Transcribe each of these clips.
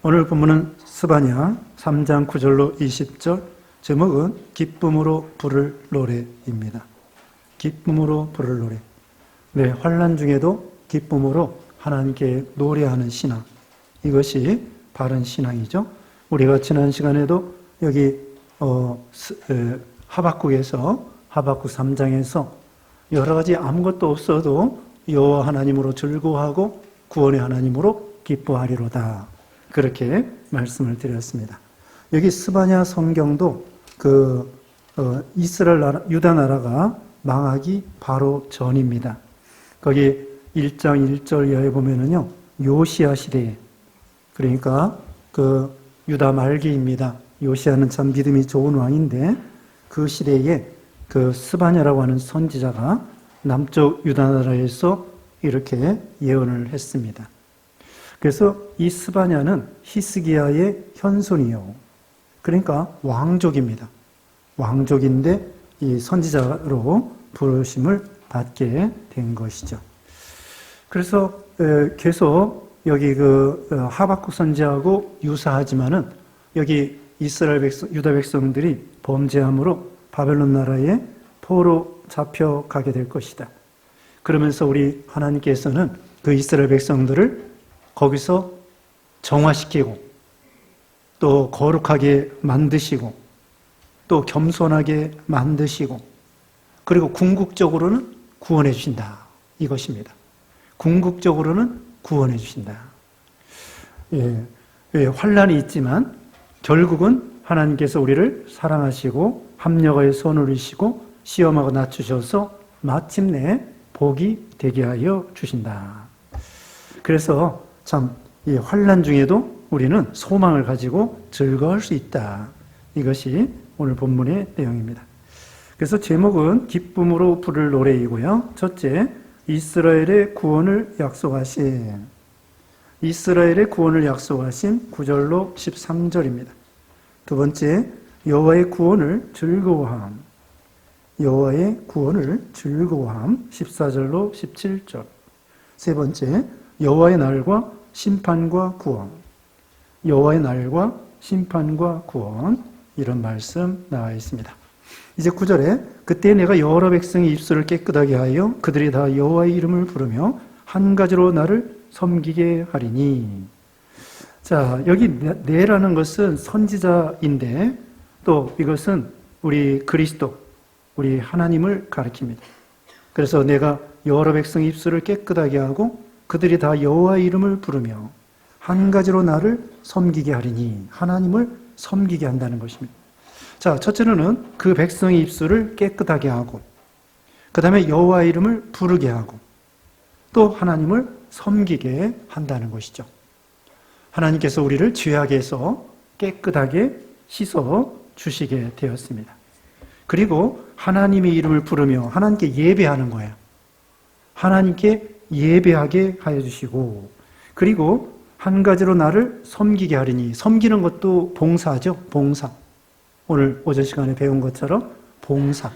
오늘 본문은 스바냐 3장 9절로 20절, 제목은 기쁨으로 부를 노래입니다. 기쁨으로 부를 노래. 네, 환난 중에도 기쁨으로 하나님께 노래하는 신앙, 이것이 바른 신앙이죠. 우리가 지난 시간에도 여기 하박국에서, 하박국 3장에서 여러 가지 아무것도 없어도 여호와 하나님으로 즐거워하고 구원의 하나님으로 기뻐하리로다, 그렇게 말씀을 드렸습니다. 여기 스바냐 성경도 이스라엘 나라, 유다 나라가 망하기 바로 전입니다. 거기 1장 1절 이하에 보면은요, 요시야 시대에, 그러니까 유다 말기입니다. 요시야는 참 믿음이 좋은 왕인데, 그 시대에 스바냐라고 하는 선지자가 남쪽 유다 나라에서 이렇게 예언을 했습니다. 그래서 이 스바냐는 히스기야의 현손이요, 그러니까 왕족입니다. 왕족인데 이 선지자로 부르심을 받게 된 것이죠. 그래서 계속 여기 하박국 선지자하고 유사하지만은 여기 이스라엘 백성, 유다 백성들이 범죄함으로 바벨론 나라에 포로 잡혀가게 될 것이다. 그러면서 우리 하나님께서는 그 이스라엘 백성들을 거기서 정화시키고 또 거룩하게 만드시고 또 겸손하게 만드시고, 그리고 궁극적으로는 구원해 주신다, 이것입니다. 궁극적으로는 구원해 주신다. 환난이 있지만 결국은 하나님께서 우리를 사랑하시고 합력하여 손을 올리시고 시험하고 낮추셔서 마침내 복이 되게 하여 주신다. 그래서 참 이 환난 중에도 우리는 소망을 가지고 즐거워할 수 있다, 이것이 오늘 본문의 내용입니다. 그래서 제목은 기쁨으로 부를 노래이고요. 첫째, 이스라엘의 구원을 약속하신 9절로 13절입니다. 두 번째, 여호와의 구원을 즐거워함. 14절로 17절. 세 번째, 여호와의 날과 심판과 구원. 이런 말씀 나와 있습니다. 이제 9절에 그때 내가 여러 백성의 입술을 깨끗하게 하여 그들이 다 여호와의 이름을 부르며 한 가지로 나를 섬기게 하리니. 자, 여기 내라는 것은 선지자인데 또 이것은 우리 그리스도, 우리 하나님을 가리킵니다. 그래서 내가 여러 백성의 입술을 깨끗하게 하고 그들이 다 여호와의 이름을 부르며 한 가지로 나를 섬기게 하리니, 하나님을 섬기게 한다는 것입니다. 자, 첫째는 그 백성의 입술을 깨끗하게 하고, 그 다음에 여호와의 이름을 부르게 하고, 또 하나님을 섬기게 한다는 것이죠. 하나님께서 우리를 죄악에서 깨끗하게 씻어 주시게 되었습니다. 그리고 하나님의 이름을 부르며 하나님께 예배하는 거예요. 하나님께 예배하게 하여 주시고, 그리고 한 가지로 나를 섬기게 하리니, 섬기는 것도 봉사죠. 봉사. 오늘 오전 시간에 배운 것처럼 봉사.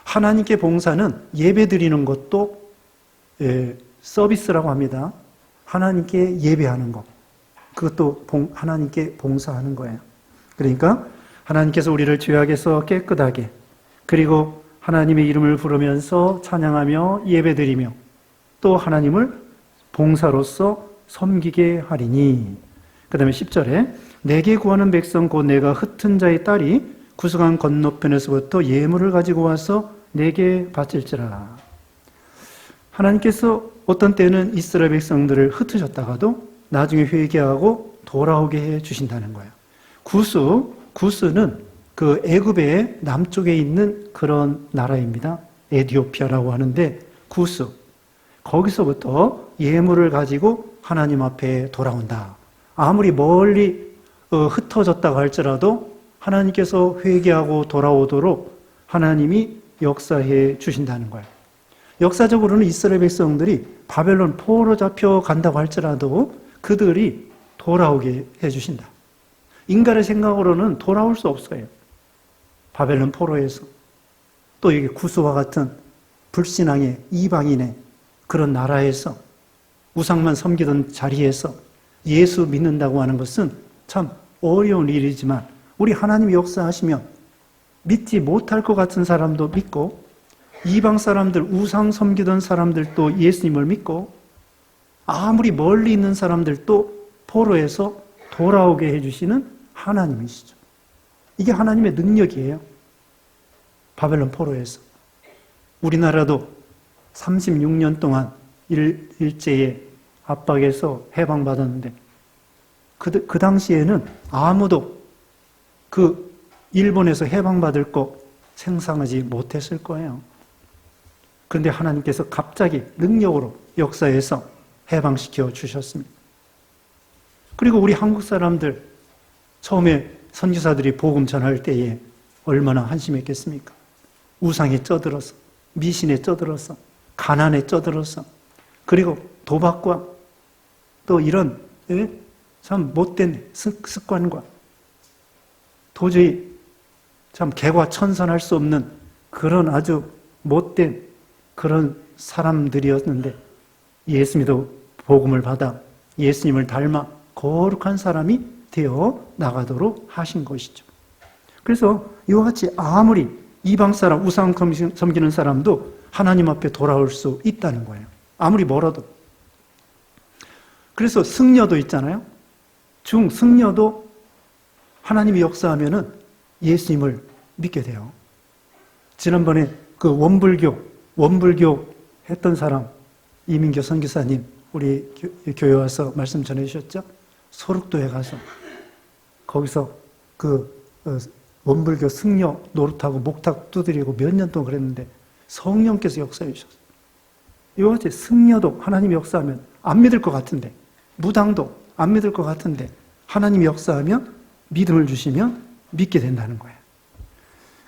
하나님께 봉사는 예배 드리는 것도 서비스라고 합니다. 하나님께 예배하는 것, 그것도 하나님께 봉사하는 거예요. 그러니까 하나님께서 우리를 죄악에서 깨끗하게, 그리고 하나님의 이름을 부르면서 찬양하며 예배드리며 또 하나님을 봉사로서 섬기게 하리니. 그 다음에 10절에 내게 구하는 백성 곧 내가 흩은 자의 딸이 구석한 건너편에서부터 예물을 가지고 와서 내게 바칠지라. 하나님께서 어떤 때는 이스라엘 백성들을 흩으셨다가도 나중에 회개하고 돌아오게 해 주신다는 거예요. 구스는 그 애굽의 남쪽에 있는 그런 나라입니다. 에티오피아라고 하는데 구스, 거기서부터 예물을 가지고 하나님 앞에 돌아온다. 아무리 멀리 흩어졌다고 할지라도 하나님께서 회개하고 돌아오도록 하나님이 역사해 주신다는 거예요. 역사적으로는 이스라엘 백성들이 바벨론 포로 잡혀간다고 할지라도 그들이 돌아오게 해주신다. 인간의 생각으로는 돌아올 수 없어요. 바벨론 포로에서. 또 여기 구스와 같은 불신앙의 이방인의 그런 나라에서, 우상만 섬기던 자리에서 예수 믿는다고 하는 것은 참 어려운 일이지만 우리 하나님이 역사하시면 믿지 못할 것 같은 사람도 믿고 이방 사람들, 우상 섬기던 사람들도 예수님을 믿고 아무리 멀리 있는 사람들도 포로에서 돌아오게 해주시는 하나님이시죠. 이게 하나님의 능력이에요. 바벨론 포로에서. 우리나라도 36년 동안 일제의 압박에서 해방받았는데 그 당시에는 아무도 그 일본에서 해방받을 거 생각하지 못했을 거예요. 그런데 하나님께서 갑자기 능력으로 역사에서 해방시켜 주셨습니다. 그리고 우리 한국 사람들 처음에 선지자들이 복음 전할 때에 얼마나 한심했겠습니까? 우상에 쩌들어서, 미신에 쩌들어서, 가난에 쩌들어서, 그리고 도박과 또 이런 참 못된 습관과 도저히 참 개과천선할 수 없는 그런 아주 못된 그런 사람들이었는데 예수 믿어 복음을 받아 예수님을 닮아 거룩한 사람이 되어 나가도록 하신 것이죠. 그래서 이와 같이 아무리 이방 사람, 우상 섬기는 사람도 하나님 앞에 돌아올 수 있다는 거예요. 아무리 멀어도. 그래서 승려도 있잖아요. 승려도 하나님이 역사하면은 예수님을 믿게 돼요. 지난번에 그 원불교 했던 사람, 이민교 선교사님, 우리 교회 와서 말씀 전해주셨죠? 소록도에 가서, 거기서 원불교 승려 노릇하고 목탁 두드리고 몇 년 동안 그랬는데 성령께서 역사해 주셨어요. 이와 같이 승려도 하나님이 역사하면 안 믿을 것 같은데, 무당도 안 믿을 것 같은데 하나님이 역사하면 믿음을 주시면 믿게 된다는 거예요.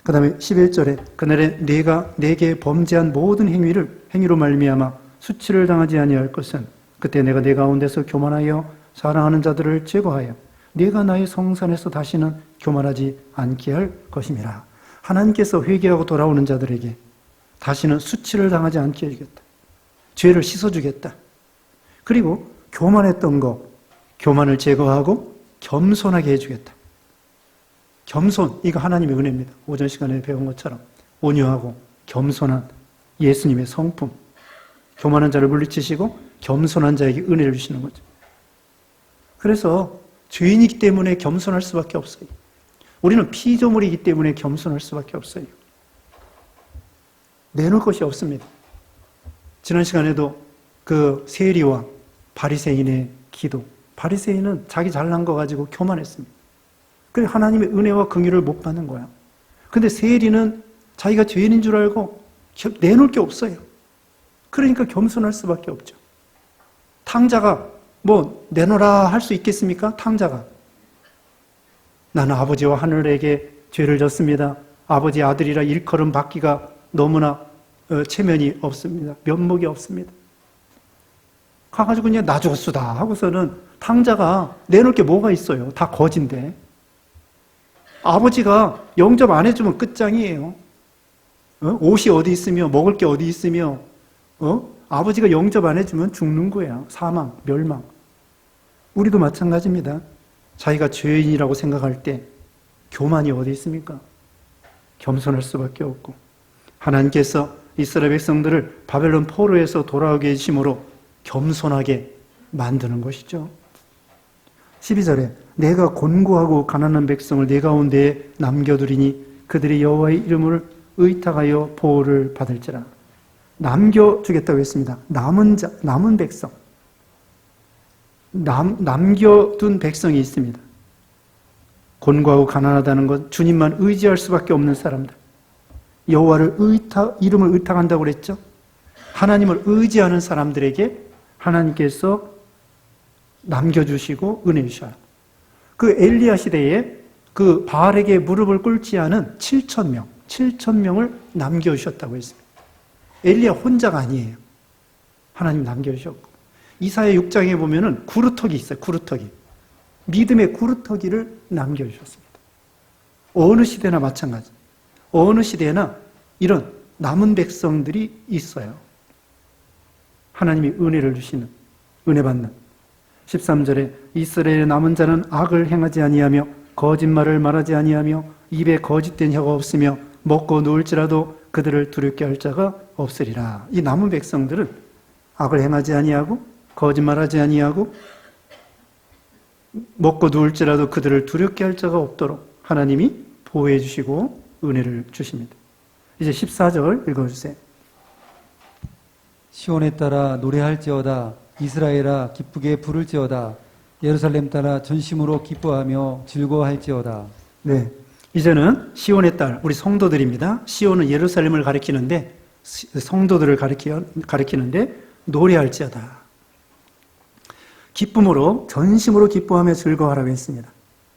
그 다음에 11절에 그날에 내가 내게 범죄한 모든 행위로 말미암아 수치를 당하지 아니할 것은 그때 내가 내 가운데서 교만하여 사랑하는 자들을 제거하여 내가 나의 성산에서 다시는 교만하지 않게 할 것임이라. 하나님께서 회개하고 돌아오는 자들에게 다시는 수치를 당하지 않게 해주겠다. 죄를 씻어주겠다. 그리고 교만했던 교만을 제거하고 겸손하게 해주겠다. 겸손, 이거 하나님의 은혜입니다. 오전 시간에 배운 것처럼 온유하고 겸손한 예수님의 성품. 교만한 자를 물리치시고 겸손한 자에게 은혜를 주시는 거죠. 그래서 죄인이기 때문에 겸손할 수밖에 없어요. 우리는 피조물이기 때문에 겸손할 수밖에 없어요. 내놓을 것이 없습니다. 지난 시간에도 그 세리와 바리새인의 기도. 바리새인은 자기 잘난 거 가지고 교만했습니다. 그래서 하나님의 은혜와 긍휼을 못 받는 거야. 근데 세리는 자기가 죄인인 줄 알고 내놓을 게 없어요. 그러니까 겸손할 수밖에 없죠. 탕자가 뭐 내놓으라 할 수 있겠습니까? 탕자가. 나는 아버지와 하늘에게 죄를 졌습니다. 아버지 아들이라 일컬음 받기가 너무나 체면이 없습니다. 면목이 없습니다. 가가지고 그냥 나 죽었수다 하고서는 탕자가 내놓을 게 뭐가 있어요? 다 거진데. 아버지가 영접 안 해주면 끝장이에요. 옷이 어디 있으며 먹을 게 어디 있으며 아버지가 영접 안 해주면 죽는 거야. 사망, 멸망. 우리도 마찬가지입니다. 자기가 죄인이라고 생각할 때 교만이 어디 있습니까? 겸손할 수밖에 없고 하나님께서 이스라엘 백성들을 바벨론 포로에서 돌아오게 해주심으로 겸손하게 만드는 것이죠. 12절에 내가 곤고하고 가난한 백성을 내 가운데에 남겨두리니 그들이 여호와의 이름을 의탁하여 보호를 받을지라. 남겨주겠다고 했습니다. 남은 백성. 남겨둔 백성이 있습니다. 곤고하고 가난하다는 건 주님만 의지할 수밖에 없는 사람들. 여호와를 이름을 의탁한다고 그랬죠. 하나님을 의지하는 사람들에게 하나님께서 남겨주시고 은혜 주셔요. 그 엘리야 시대에 그 바알에게 무릎을 꿇지 않은 7,000명을 남겨주셨다고 했습니다. 엘리야 혼자가 아니에요. 하나님 남겨주셨고 이사야 6장에 보면은 구루터기 있어요. 구루터기. 믿음의 구루터기를 남겨주셨습니다. 어느 시대나 마찬가지. 어느 시대나 이런 남은 백성들이 있어요. 하나님이 은혜를 주시는, 은혜 받는. 13절에 이스라엘의 남은 자는 악을 행하지 아니하며 거짓말을 말하지 아니하며 입에 거짓된 혀가 없으며 먹고 누울지라도 그들을 두렵게 할 자가 없으리라. 이 남은 백성들은 악을 행하지 아니하고 거짓말하지 아니하고 먹고 누울지라도 그들을 두렵게 할 자가 없도록 하나님이 보호해 주시고 은혜를 주십니다. 이제 14절 읽어주세요. 시온에 따라 노래할지어다. 이스라엘아 기쁘게 부를지어다. 예루살렘 따라 전심으로 기뻐하며 즐거워할지어다. 네, 이제는 시온의 딸, 우리 성도들입니다. 시온은 예루살렘을 가리키는데 성도들을 가리키는데 노래할지어다. 기쁨으로 전심으로 기뻐하며 즐거워하라고 했습니다.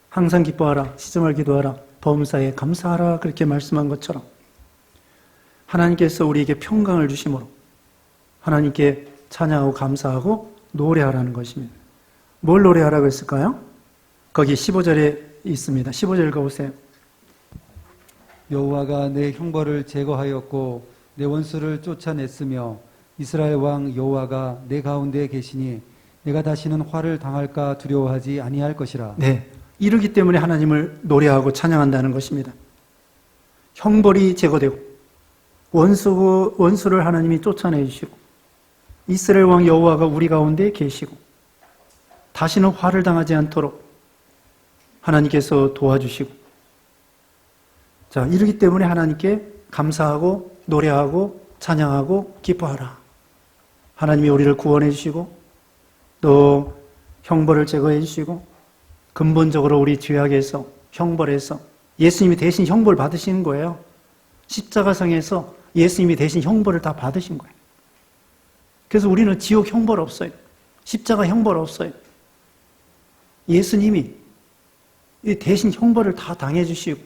항상 기뻐하라, 시정을 기도하라, 범사에 감사하라 그렇게 말씀한 것처럼 하나님께서 우리에게 평강을 주심으로 하나님께 찬양하고 감사하고 노래하라는 것입니다. 뭘 노래하라고 했을까요? 거기 15절에 있습니다. 15절 읽어보세요. 여호와가 내 형벌을 제거하였고 내 원수를 쫓아냈으며 이스라엘 왕 여호와가 내 가운데 계시니 내가 다시는 화를 당할까 두려워하지 아니할 것이라. 네, 이르기 때문에 하나님을 노래하고 찬양한다는 것입니다. 형벌이 제거되고 원수를 하나님이 쫓아내주시고 이스라엘 왕 여호와가 우리 가운데 계시고 다시는 화를 당하지 않도록 하나님께서 도와주시고, 자, 이러기 때문에 하나님께 감사하고 노래하고 찬양하고 기뻐하라. 하나님이 우리를 구원해 주시고 또 형벌을 제거해 주시고 근본적으로 우리 죄악에서 형벌에서 예수님이 대신 형벌 받으시는 거예요. 십자가상에서 예수님이 대신 형벌을 다 받으신 거예요. 그래서 우리는 지옥 형벌 없어요. 십자가 형벌 없어요. 예수님이 대신 형벌을 다 당해주시고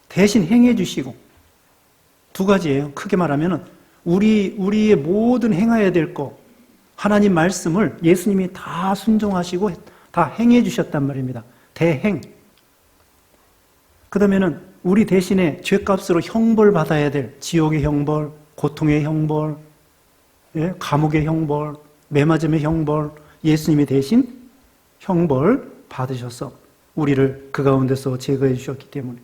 대신 행해주시고, 두 가지예요. 크게 말하면 우리의 모든 행해야 될 거, 하나님 말씀을 예수님이 다 순종하시고 다 행해주셨단 말입니다. 대행. 그 다음에는 우리 대신에 죄값으로 형벌 받아야 될 지옥의 형벌, 고통의 형벌, 감옥의 형벌, 매맞음의 형벌, 예수님이 대신 형벌 받으셔서 우리를 그 가운데서 제거해 주셨기 때문에,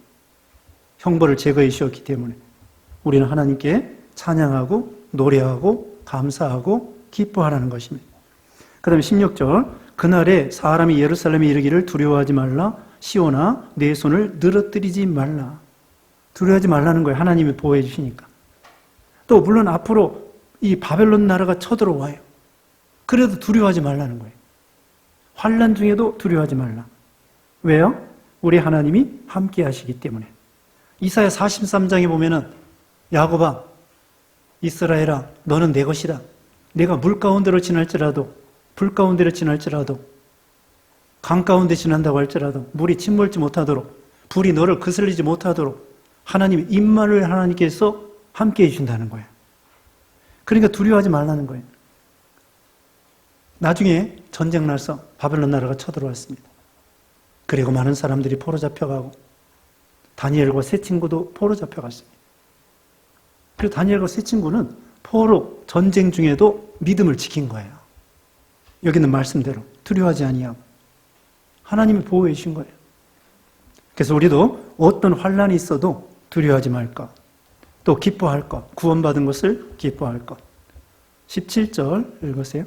형벌을 제거해 주셨기 때문에 우리는 하나님께 찬양하고 노래하고 감사하고 기뻐하라는 것입니다. 그 다음에 16절, 그날에 사람이 예루살렘에 이르기를 두려워하지 말라. 시온아 내 손을 늘어뜨리지 말라. 두려워하지 말라는 거예요. 하나님이 보호해 주시니까. 또 물론 앞으로 이 바벨론 나라가 쳐들어와요. 그래도 두려워하지 말라는 거예요. 환난 중에도 두려워하지 말라. 왜요? 우리 하나님이 함께 하시기 때문에. 이사야 43장에 보면은 야곱아, 이스라엘아, 너는 내 것이다. 내가 물 가운데로 지날지라도, 불 가운데로 지날지라도, 강 가운데 지난다고 할지라도 물이 침몰지 못하도록, 불이 너를 거슬리지 못하도록 하나님의 임마를 하나님께서 함께 해준다는 거예요. 그러니까 두려워하지 말라는 거예요. 나중에 전쟁 나서 바벨론 나라가 쳐들어왔습니다. 그리고 많은 사람들이 포로 잡혀가고 다니엘과 세 친구도 포로 잡혀갔습니다. 그리고 다니엘과 세 친구는 포로 전쟁 중에도 믿음을 지킨 거예요. 여기 있는 말씀대로 두려워하지 아니하고 하나님이 보호해 주신 거예요. 그래서 우리도 어떤 환난이 있어도 두려워하지 말 것, 또 기뻐할 것, 구원받은 것을 기뻐할 것. 17절 읽으세요.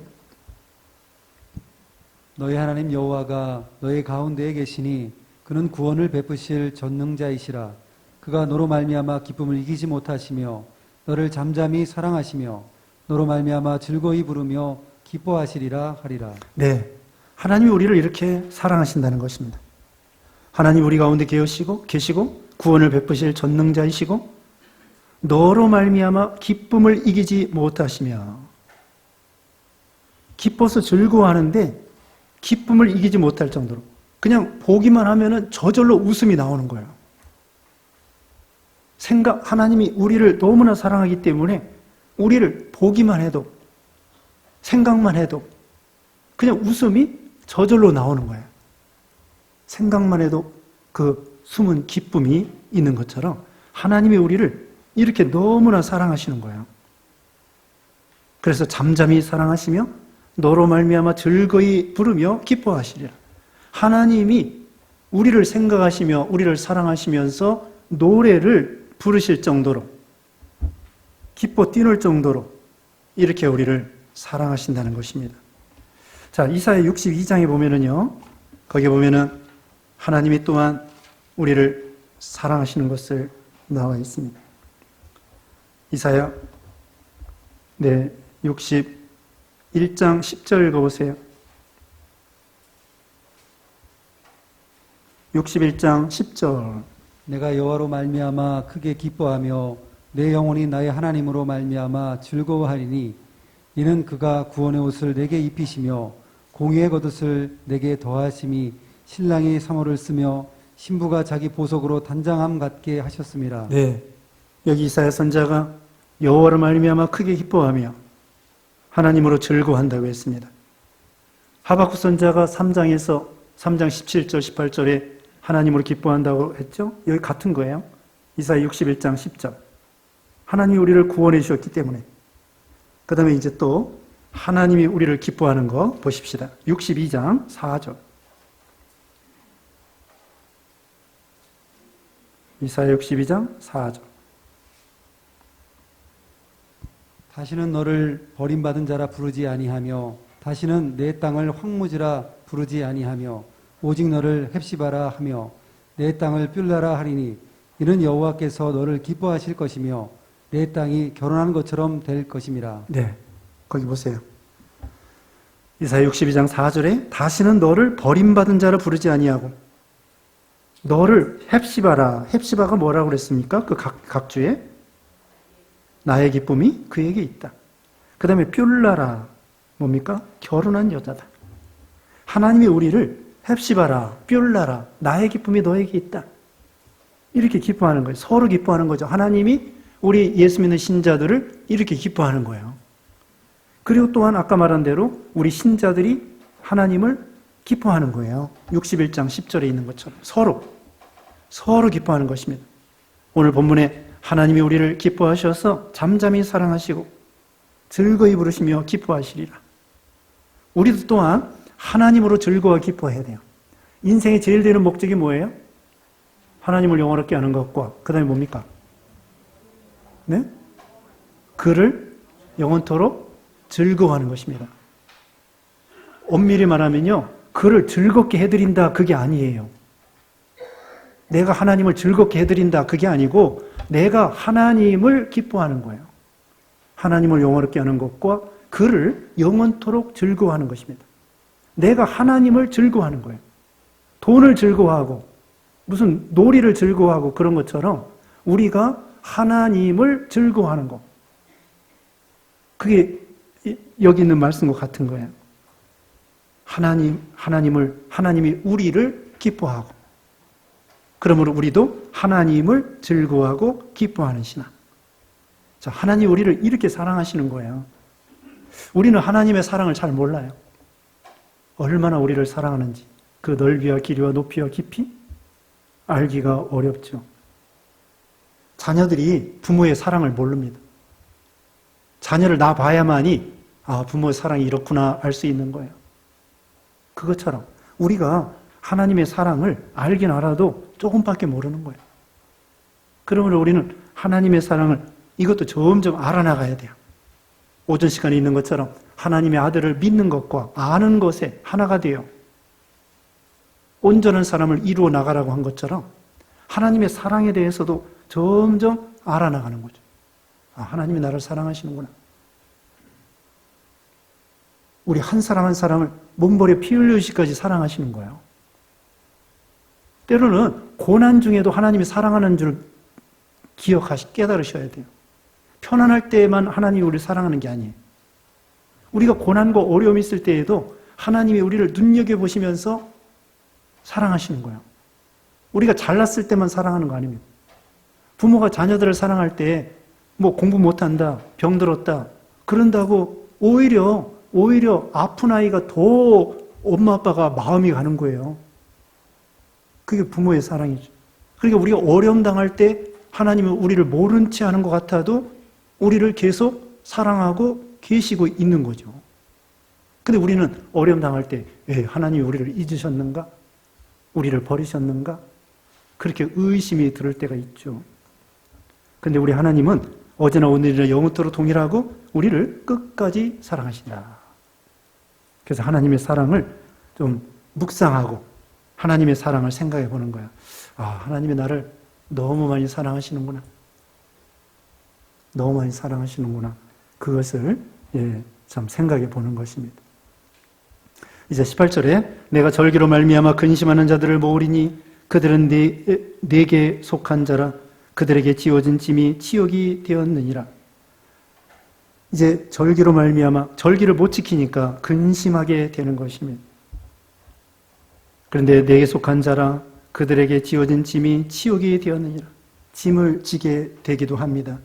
너희 하나님 여호와가 너희 가운데에 계시니 그는 구원을 베푸실 전능자이시라. 그가 너로 말미암아 기쁨을 이기지 못하시며 너를 잠잠히 사랑하시며 너로 말미암아 즐거이 부르며 기뻐하시리라 하리라. 네, 하나님이 우리를 이렇게 사랑하신다는 것입니다. 하나님 우리 가운데 계시고 구원을 베푸실 전능자이시고 너로 말미암아 기쁨을 이기지 못하시며, 기뻐서 즐거워하는데 기쁨을 이기지 못할 정도로 그냥 보기만 하면은 저절로 웃음이 나오는 거예요. 하나님이 우리를 너무나 사랑하기 때문에 우리를 보기만 해도, 생각만 해도 그냥 웃음이 저절로 나오는 거예요. 생각만 해도 그 숨은 기쁨이 있는 것처럼 하나님이 우리를 이렇게 너무나 사랑하시는 거예요. 그래서 잠잠히 사랑하시며 너로 말미암아 즐거이 부르며 기뻐하시리라. 하나님이 우리를 생각하시며 우리를 사랑하시면서 노래를 부르실 정도로, 기뻐 뛰놀 정도로 이렇게 우리를 사랑하신다는 것입니다. 자, 이사야 62장에 보면은요, 거기에 보면은 하나님이 또한 우리를 사랑하시는 것을 나와 있습니다. 이사야 61장 10절 읽어보세요. 61장 10절. 내가 여호와로 말미암아 크게 기뻐하며 내 영혼이 나의 하나님으로 말미암아 즐거워하리니 이는 그가 구원의 옷을 내게 입히시며 공의의 겉옷을 내게 더하심이 신랑이 사모를 쓰며 신부가 자기 보석으로 단장함 같게 하셨습니다. 네, 여기 이사야 선자가 여호와로 말미암아 크게 기뻐하며 하나님으로 즐거워한다고 했습니다. 하박국 선자가 3장 17절 18절에 하나님으로 기뻐한다고 했죠? 여기 같은 거예요. 이사야 61장 10절. 하나님이 우리를 구원해 주셨기 때문에. 그 다음에 이제 또 하나님이 우리를 기뻐하는 거 보십시다. 62장 4절. 이사야 62장 4절. 다시는 너를 버림받은 자라 부르지 아니하며 다시는 내 땅을 황무지라 부르지 아니하며 오직 너를 헵시바라 하며 내 땅을 뷸라라 하리니 이는 여호와께서 너를 기뻐하실 것이며 내 땅이 결혼한 것처럼 될 것임이라. 네, 거기 보세요. 이사야 62장 4절에 다시는 너를 버림받은 자라 부르지 아니하고 너를 헵시바라. 헵시바가 뭐라고 그랬습니까? 그 각주에 나의 기쁨이 그에게 있다. 그 다음에 뷸라라. 뭡니까? 결혼한 여자다. 하나님이 우리를 헵시바라, 뷸라라, 나의 기쁨이 너에게 있다. 이렇게 기뻐하는 거예요. 서로 기뻐하는 거죠. 하나님이 우리 예수 믿는 신자들을 이렇게 기뻐하는 거예요. 그리고 또한 아까 말한 대로 우리 신자들이 하나님을 기뻐하는 거예요. 61장 10절에 있는 것처럼 서로 기뻐하는 것입니다. 오늘 본문에 하나님이 우리를 기뻐하셔서 잠잠히 사랑하시고 즐거이 부르시며 기뻐하시리라. 우리도 또한 하나님으로 즐거워 기뻐해야 돼요. 인생의 제일 되는 목적이 뭐예요? 하나님을 영원롭게 하는 것과 그 다음에 뭡니까? 네? 그를 영원토록 즐거워하는 것입니다. 엄밀히 말하면요, 그를 즐겁게 해드린다 그게 아니에요. 내가 하나님을 즐겁게 해드린다 그게 아니고 내가 하나님을 기뻐하는 거예요. 하나님을 영원롭게 하는 것과 그를 영원토록 즐거워하는 것입니다. 내가 하나님을 즐거워하는 거예요. 돈을 즐거워하고 무슨 놀이를 즐거워하고 그런 것처럼 우리가 하나님을 즐거워하는 것. 그게 여기 있는 말씀과 같은 거예요. 하나님이 우리를 기뻐하고 그러므로 우리도 하나님을 즐거워하고 기뻐하는 신앙. 자, 하나님이 우리를 이렇게 사랑하시는 거예요. 우리는 하나님의 사랑을 잘 몰라요. 얼마나 우리를 사랑하는지 그 넓이와 길이와 높이와 깊이 알기가 어렵죠. 자녀들이 부모의 사랑을 모릅니다. 자녀를 낳아봐야만이 부모의 사랑이 이렇구나 알 수 있는 거예요. 그것처럼 우리가 하나님의 사랑을 알긴 알아도 조금밖에 모르는 거예요. 그러므로 우리는 하나님의 사랑을 이것도 점점 알아나가야 돼요. 오전 시간에 있는 것처럼 하나님의 아들을 믿는 것과 아는 것에 하나가 돼요. 온전한 사람을 이루어 나가라고 한 것처럼 하나님의 사랑에 대해서도 점점 알아나가는 거죠. 하나님이 나를 사랑하시는구나. 우리 한 사람 한 사람을 몸버려 피 흘리시까지 사랑하시는 거예요. 때로는 고난 중에도 하나님이 사랑하는 줄 깨달으셔야 돼요. 편안할 때만 하나님이 우리를 사랑하는 게 아니에요. 우리가 고난과 어려움이 있을 때에도 하나님이 우리를 눈여겨보시면서 사랑하시는 거예요. 우리가 잘났을 때만 사랑하는 거 아닙니다. 부모가 자녀들을 사랑할 때 공부 못한다, 병들었다 그런다고 오히려 아픈 아이가 더 엄마 아빠가 마음이 가는 거예요. 그게 부모의 사랑이죠. 그러니까 우리가 어려움 당할 때 하나님은 우리를 모른 채 하는 것 같아도 우리를 계속 사랑하고 계시고 있는 거죠. 근데 우리는 어려움 당할 때 하나님이 우리를 잊으셨는가? 우리를 버리셨는가? 그렇게 의심이 들을 때가 있죠. 근데 우리 하나님은 어제나 오늘이나 영원토록 동일하고 우리를 끝까지 사랑하신다. 그래서 하나님의 사랑을 좀 묵상하고 하나님의 사랑을 생각해 보는 거야. 하나님이 나를 너무 많이 사랑하시는구나. 너무 많이 사랑하시는구나. 그것을 참 생각해 보는 것입니다. 이제 18절에 내가 절기로 말미암아 근심하는 자들을 모으리니 그들은 내게 속한 자라. 그들에게 지어진 짐이 치욕이 되었느니라. 이제 절기로 말미암아 절기를 못 지키니까 근심하게 되는 것입니다. 그런데 내게 속한 자라 그들에게 지어진 짐이 치욕이 되었느니라. 짐을 지게 되기도 합니다.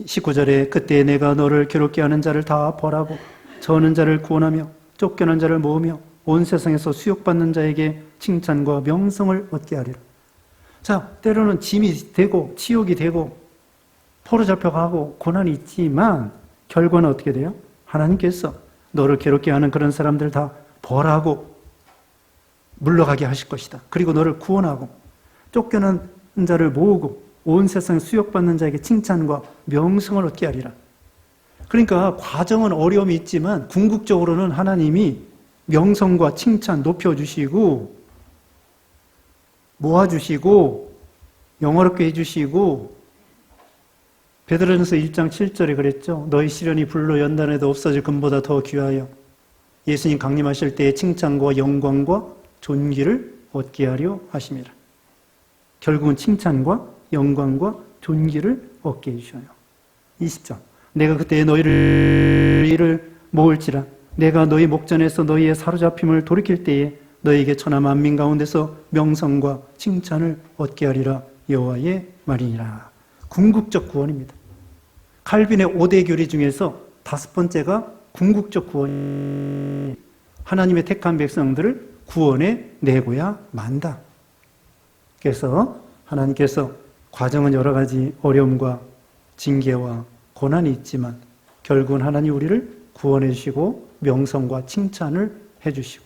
19절에 그때 내가 너를 괴롭게 하는 자를 다 벌하고 저는 자를 구원하며 쫓겨난 자를 모으며 온 세상에서 수욕받는 자에게 칭찬과 명성을 얻게 하리라. 자, 때로는 짐이 되고 치욕이 되고 포로 잡혀가고 고난이 있지만 결과는 어떻게 돼요? 하나님께서 너를 괴롭게 하는 그런 사람들 다 벌하고 물러가게 하실 것이다. 그리고 너를 구원하고 쫓겨난 자를 모으고 온 세상에 수욕받는 자에게 칭찬과 명성을 얻게 하리라. 그러니까 과정은 어려움이 있지만 궁극적으로는 하나님이 명성과 칭찬 높여주시고 모아주시고 영화롭게 해주시고 베드로전서 1장 7절에 그랬죠. 너희 시련이 불로 연단해도 없어질 금보다 더 귀하여 예수님 강림하실 때의 칭찬과 영광과 존귀를 얻게 하려 하심이라. 결국은 칭찬과 영광과 존귀를 얻게 해주셔요. 20절 내가 그때 너희를 모을지라 내가 너희 목전에서 너희의 사로잡힘을 돌이킬 때에 너희에게 천하 만민 가운데서 명성과 칭찬을 얻게 하리라 여호와의 말이니라. 궁극적 구원입니다. 칼빈의 5대 교리 중에서 5번째가 궁극적 구원. 하나님의 택한 백성들을 구원해 내고야 만다. 그래서 하나님께서 과정은 여러 가지 어려움과 징계와 고난이 있지만 결국은 하나님 우리를 구원해 주시고 명성과 칭찬을 해 주시고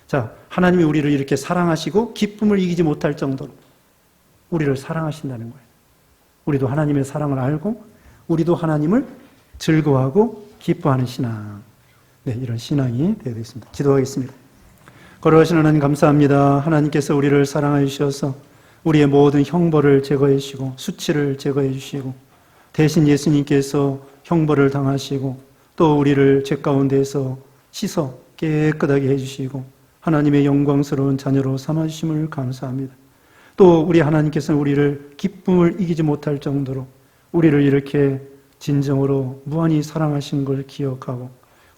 자, 하나님이 우리를 이렇게 사랑하시고 기쁨을 이기지 못할 정도로 우리를 사랑하신다는 거예요. 우리도 하나님의 사랑을 알고 우리도 하나님을 즐거워하고 기뻐하는 신앙. 네, 이런 신앙이 되어야 되겠습니다. 기도하겠습니다. 거룩하신 하나님 감사합니다. 하나님께서 우리를 사랑하여 주셔서 우리의 모든 형벌을 제거해 주시고 수치를 제거해 주시고 대신 예수님께서 형벌을 당하시고 또 우리를 죄 가운데에서 씻어 깨끗하게 해주시고 하나님의 영광스러운 자녀로 삼아주심을 감사합니다. 또 우리 하나님께서는 우리를 기쁨을 이기지 못할 정도로 우리를 이렇게 진정으로 무한히 사랑하신 걸 기억하고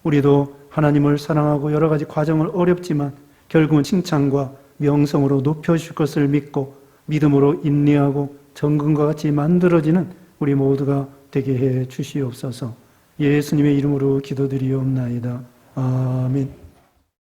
우리도 하나님을 사랑하고 여러 가지 과정은 어렵지만 결국은 칭찬과 명성으로 높여주실 것을 믿고 믿음으로 인내하고 정금과 같이 만들어지는 우리 모두가 되게 해 주시옵소서. 예수님의 이름으로 기도드리옵나이다. 아멘.